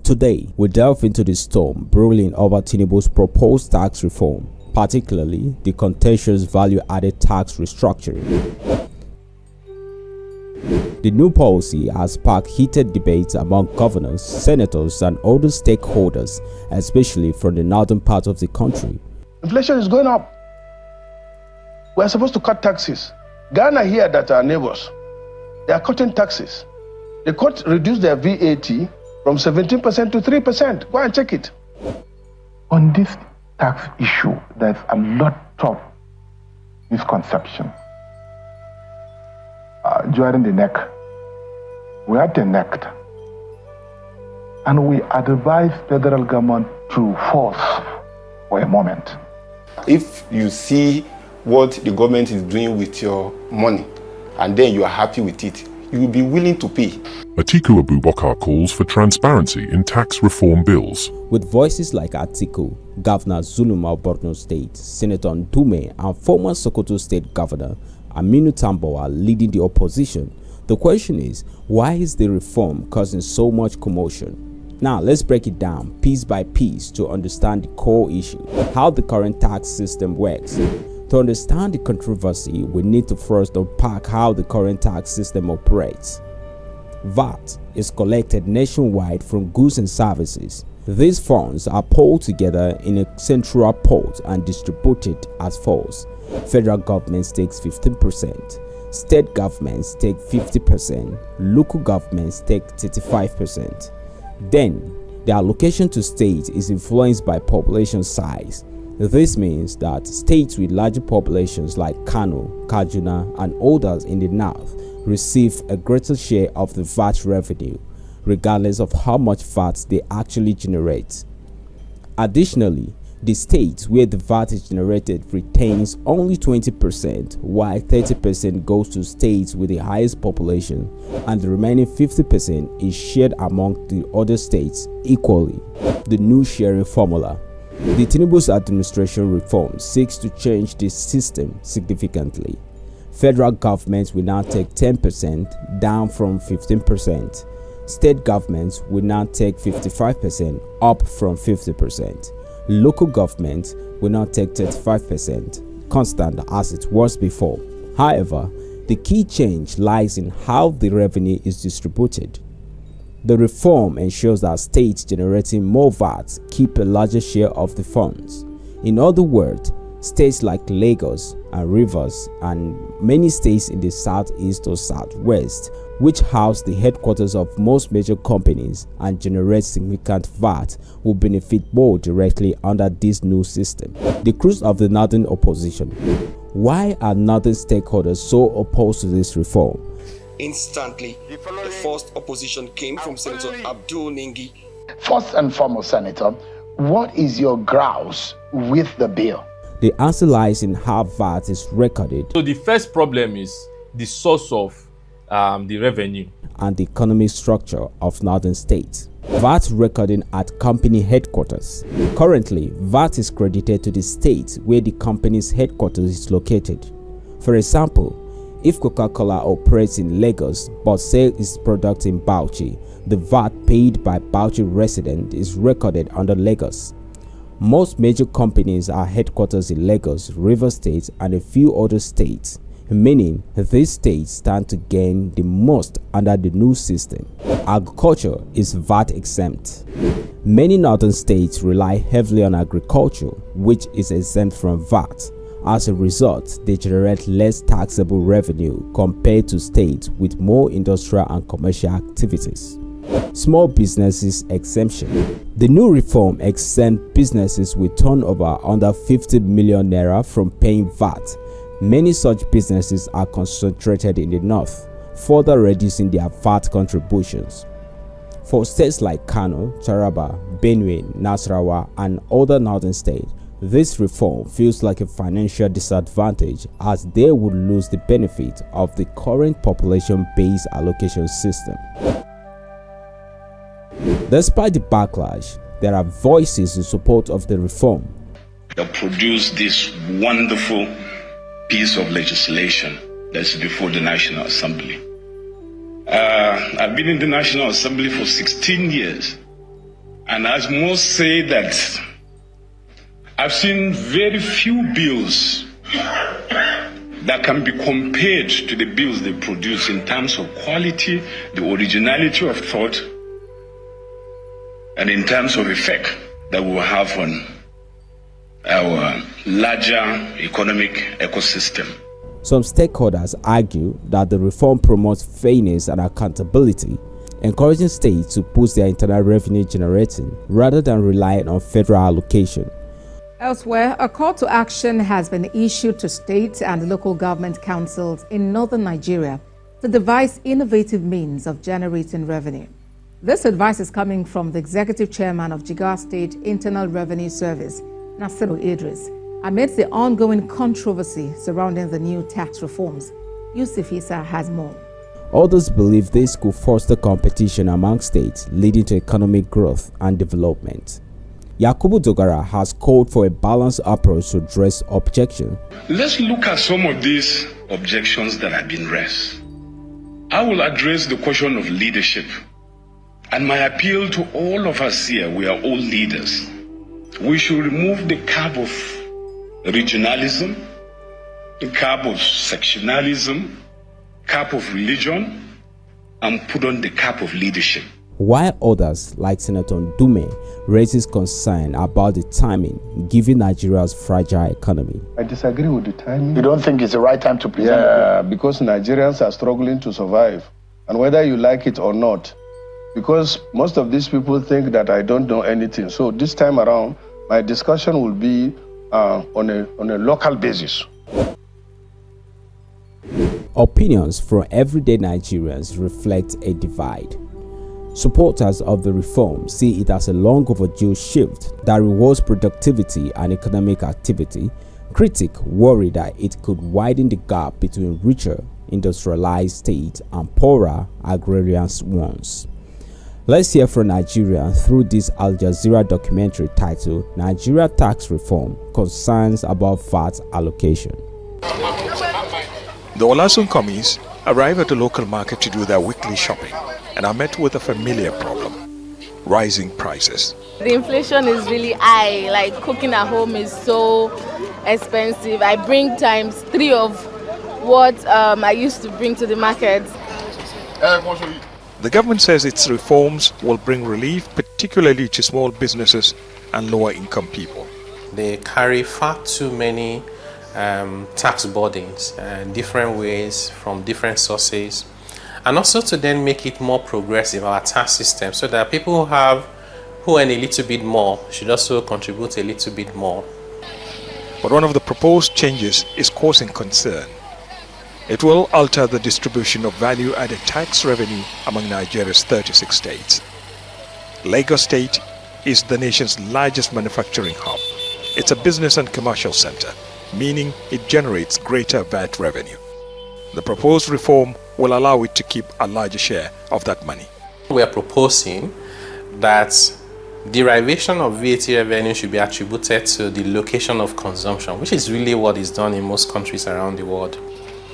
Today, we delve into the storm brewing over Tinubu's proposed tax reform, particularly the contentious value-added tax restructuring. The new policy has sparked heated debates among governors, senators, and other stakeholders, especially from the northern part of the country. Inflation is going up. We're supposed to cut taxes. Ghana here, that are neighbors, they are cutting taxes. They reduced their VAT from 17% to 3%. Go and check it. On this tax issue, there's a lot of misconception. During the neck, we had the neck, and we advised federal government to force for a moment. If you see what the government is doing with your money, and then you are happy with it, you will be willing to pay. Atiku calls for transparency in tax reform bills. With voices like Atiku, Governor Zulum of Borno State, Senator Ndume, and former Sokoto State Governor Aminu Tambuwal leading the opposition, the question is, why is the reform causing so much commotion? Now, let's break it down piece by piece to understand the core issue, how the current tax system works. To understand the controversy, we need to first unpack how the current tax system operates. VAT is collected nationwide from goods and services. These funds are pulled together in a central pot and distributed as follows. Federal government takes 15%, state governments take 50%, local governments take 35%. Then, the allocation to states is influenced by population size. This means that states with larger populations like Kano, Kaduna, and others in the north receive a greater share of the VAT revenue, regardless of how much VAT they actually generate. Additionally, the states where the VAT is generated retains only 20%, while 30% goes to states with the highest population, and the remaining 50% is shared among the other states equally. The new sharing formula. The Tinubu's administration reform seeks to change this system significantly. Federal governments will now take 10%, down from 15%. State governments will now take 55%, up from 50%. Local governments will now take 35%, constant as it was before. However, the key change lies in how the revenue is distributed. The reform ensures that states generating more VAT keep a larger share of the funds. In other words, states like Lagos and Rivers and many states in the southeast or southwest, which house the headquarters of most major companies and generate significant VAT, will benefit more directly under this new system. The crux of the northern opposition. Why are northern stakeholders so opposed to this reform? Instantly, the first opposition came from Senator Ndume. First and foremost, Senator, what is your grouse with the bill? The answer lies in how VAT is recorded. So the first problem is the source of the revenue and the economic structure of northern states. VAT recording at company headquarters. Currently, VAT is credited to the state where the company's headquarters is located. For example, if Coca-Cola operates in Lagos but sells its product in Bauchi, the VAT paid by Bauchi resident is recorded under Lagos. Most major companies are headquarters in Lagos, Rivers State, and a few other states, meaning these states stand to gain the most under the new system. Agriculture is VAT exempt. Many northern states rely heavily on agriculture, which is exempt from VAT. As a result, they generate less taxable revenue compared to states with more industrial and commercial activities. Small businesses exemption. The new reform exempts businesses with turnover under 50 million naira from paying VAT. Many such businesses are concentrated in the north, further reducing their VAT contributions. For states like Kano, Taraba, Benue, Nasarawa, and other northern states, this reform feels like a financial disadvantage as they would lose the benefit of the current population-based allocation system. Despite the backlash, there are voices in support of the reform. That produced this wonderful piece of legislation that's before the National Assembly. I've been in the National Assembly for 16 years, And I must say that I've seen very few bills that can be compared to the bills they produce in terms of quality, the originality of thought, and in terms of effect that we will have on our larger economic ecosystem. Some stakeholders argue that the reform promotes fairness and accountability, encouraging states to boost their internal revenue generating rather than relying on federal allocation. Elsewhere, a call to action has been issued to state and local government councils in northern Nigeria to devise innovative means of generating revenue. This advice is coming from the executive chairman of Jigawa State Internal Revenue Service, Nasiru Idris, amidst the ongoing controversy surrounding the new tax reforms. Yusuf Issa has more. Others believe this could foster competition among states, leading to economic growth and development. Yakubu Dogara has called for a balanced approach to address objections. Let's look at some of these objections that have been raised. I will address the question of leadership. And my appeal to all of us here, we are all leaders. We should remove the cap of regionalism, the cap of sectionalism, cap of religion, and put on the cap of leadership. While others, like Senator Ndume, raises concern about the timing given Nigeria's fragile economy. I disagree with the timing. You don't think it's the right time to present? Yeah, because Nigerians are struggling to survive. And whether you like it or not, because most of these people think that I don't know anything. So this time around, my discussion will be on a local basis. Opinions from everyday Nigerians reflect a divide. Supporters of the reform see it as a long overdue shift that rewards productivity and economic activity. Critics worry that it could widen the gap between richer, industrialized states and poorer, agrarian ones. Let's hear from Nigeria through this Al Jazeera documentary titled Nigeria Tax Reform Concerns About VAT Allocation. The Olasun commies arrive at the local market to do their weekly shopping and are met with a familiar problem: rising prices. The inflation is really high. Like, cooking at home is so expensive. I bring times 3 of what I used to bring to the market. The government says its reforms will bring relief, particularly to small businesses and lower income people. They carry far too many tax burdens in different ways from different sources, and also to then make it more progressive, our tax system, so that people who earn a little bit more should also contribute a little bit more. But one of the proposed changes is causing concern. It will alter the distribution of value-added tax revenue among Nigeria's 36 states. Lagos State is the nation's largest manufacturing hub. It's a business and commercial center, meaning it generates greater VAT revenue. The proposed reform will allow it to keep a larger share of that money. We are proposing that derivation of VAT revenue should be attributed to the location of consumption, which is really what is done in most countries around the world.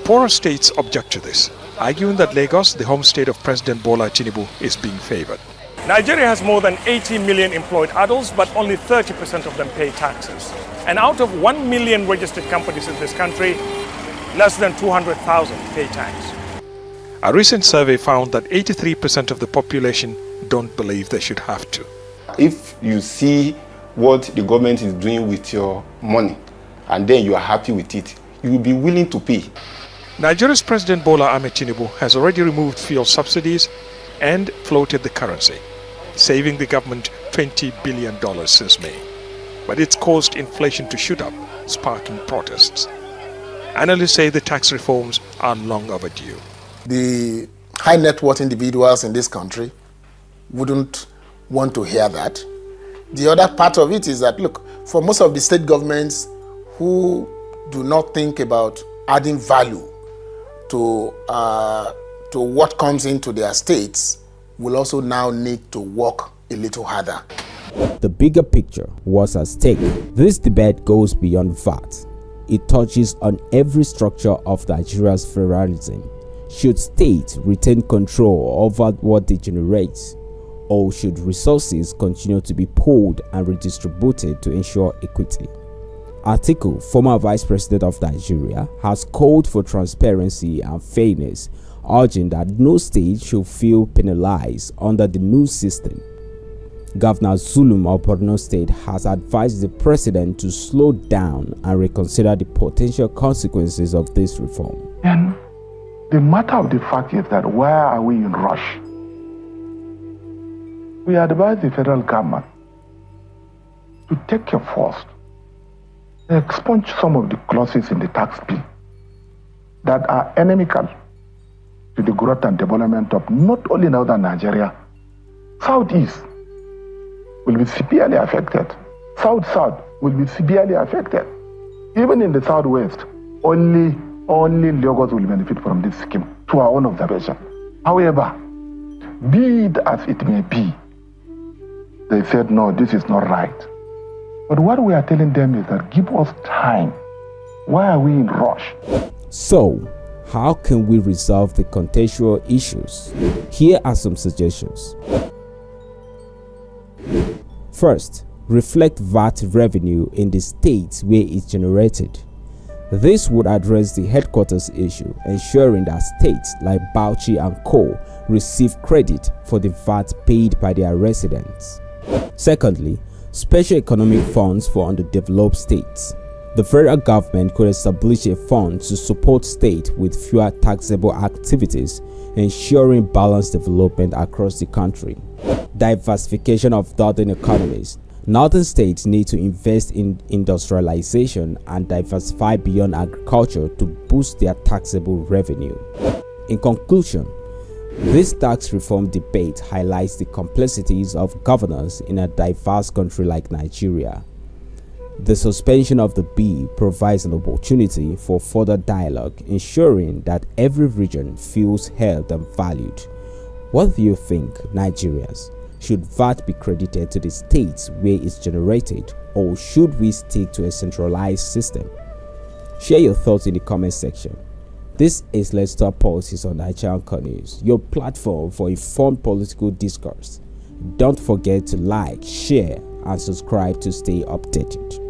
Poorer states object to this, arguing that Lagos, the home state of President Bola Tinubu, is being favored. Nigeria has more than 80 million employed adults, but only 30% of them pay taxes. And out of 1 million registered companies in this country, less than 200,000 pay tax. A recent survey found that 83% of the population don't believe they should have to. If you see what the government is doing with your money and then you are happy with it, you will be willing to pay. Nigeria's President Bola Tinubu has already removed fuel subsidies and floated the currency, saving the government $20 billion since May. But it's caused inflation to shoot up, sparking protests. Analysts say the tax reforms are long overdue. The high net worth individuals in this country wouldn't want to hear that. The other part of it is that, look, for most of the state governments who do not think about adding value to what comes into their states, will also now need to work a little harder. The bigger picture was at stake. This debate goes beyond VAT. It touches on every structure of Nigeria's federalism. Should states retain control over what they generate, or should resources continue to be pooled and redistributed to ensure equity? Atiku, former Vice President of Nigeria, has called for transparency and fairness, urging that no state should feel penalized under the new system. Governor Zulum of Borno State has advised the president to slow down and reconsider the potential consequences of this reform. And the matter of the fact is that why are we in rush? We advise the federal government to take care first, expunge some of the clauses in the tax bill that are inimical to the growth and development of not only northern Nigeria, southeast will be severely affected. South will be severely affected. Even in the southwest, only Lagos will benefit from this scheme, to our own observation. However, be it as it may be, they said, no, this is not right. But what we are telling them is that give us time. Why are we in rush? So, how can we resolve the contextual issues? Here are some suggestions. First, reflect VAT revenue in the states where it's generated. This would address the headquarters issue, ensuring that states like Bauchi and Co. receive credit for the VAT paid by their residents. Secondly, special economic funds for underdeveloped states. The federal government could establish a fund to support states with fewer taxable activities, ensuring balanced development across the country. Diversification of northern economies. Northern states need to invest in industrialization and diversify beyond agriculture to boost their taxable revenue. In conclusion, this tax reform debate highlights the complexities of governance in a diverse country like Nigeria. The suspension of the bill provides an opportunity for further dialogue, ensuring that every region feels heard and valued. What do you think, Nigerians? Should VAT be credited to the states where it's generated, or should we stick to a centralized system? Share your thoughts in the comment section. This is Let's Talk Politics on Naija News, your platform for informed political discourse. Don't forget to like, share, and subscribe to stay updated.